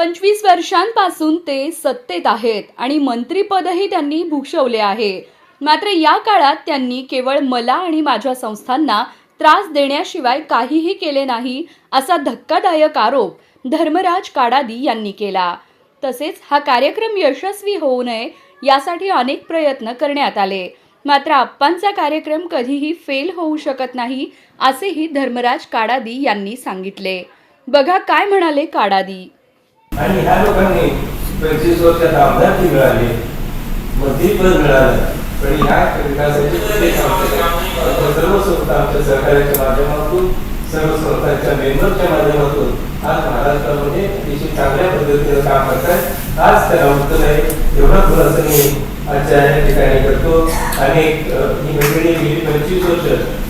25 वर्षांपासून ते सत्तेत आहेत आणि मंत्रिपदही त्यांनी भूषवले आहे। मात्र या काळात त्यांनी केवळ मला आणि माझ्या संस्थांना त्रास देण्याशिवाय काहीही केले नाही असा धक्कादायक आरोप धर्मराज काडादी यांनी केला। तसेच हा कार्यक्रम यशस्वी होऊ नये यासाठी अनेक प्रयत्न करण्यात आले, मात्र आप्पांचा कार्यक्रम कधीही फेल होऊ शकत नाही असेही धर्मराज काडादी यांनी सांगितले। बघा काय म्हणाले काडादी। आणि ह्या लोकांनी 25 वर्षात आमदारकी मिळाली, मंत्रीपद मिळालं, पण ह्या विकासाची सर्व संस्था आमच्या सहकार्याच्या माध्यमातून, सर्व संस्थांच्या मेंबरच्या माध्यमातून आज महाराष्ट्रामध्ये अतिशय चांगल्या पद्धतीने काम करतात। आज त्याला उत्तर आहे एवढा खुलासा मी आजच्या या ठिकाणी करतो। आणि ही मंडळी गेली 25 वर्ष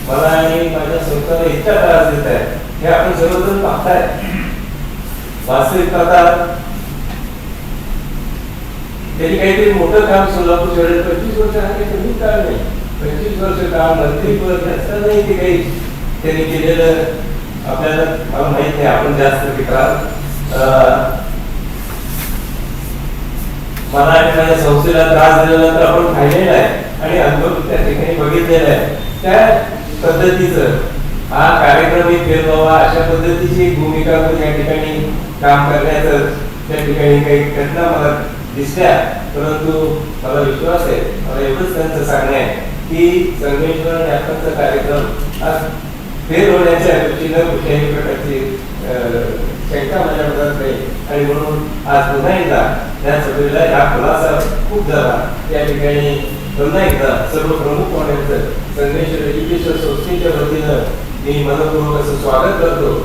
मला आणि माझ्या संस्थांना इतका त्रास देत आहे हे आपण सर्वजण पाहताय। वास्तविकता त्यांनी काहीतरी मोठं काम सोलापूर शहरात 25 वर्ष आहे, कमी काळ नाही, 25 वर्ष काम मंत्रीपद असतानाही ते काही त्यांनी केलेलं आपल्याला मला माहित नाही। आपण जास्त टिकणार मला आणि माझ्या संस्थेला त्रास दिलेला तर आपण पाहिलेला आहे आणि अनुभव त्या ठिकाणी बघितलेला आहे। त्या पद्धतीचं हा कार्यक्रम फेल व्हावा अशा पद्धतीची भूमिका या ठिकाणी काम करण्याचं त्या ठिकाणी काही घटना मला दिसल्या, परंतु मला विश्वास आहे, मला एवढंच त्यांचं सांगणं आहे की संगमेश्वर आणि आप्पांचा कार्यक्रम आज फेल होण्याच्या दृष्टीनं कुठल्याही प्रकारची शंका माझ्या मनात नाही। आणि म्हणून आज पुन्हा एकदा या सभेला हा खुलासा खूप झाला, या ठिकाणी पुन्हा एकदा सर्व प्रमुख पाहुण्यांचं संगमेश्वर एज्युकेशन संस्थेच्या वतीनं मी मनपूर्वक असं स्वागत करतो।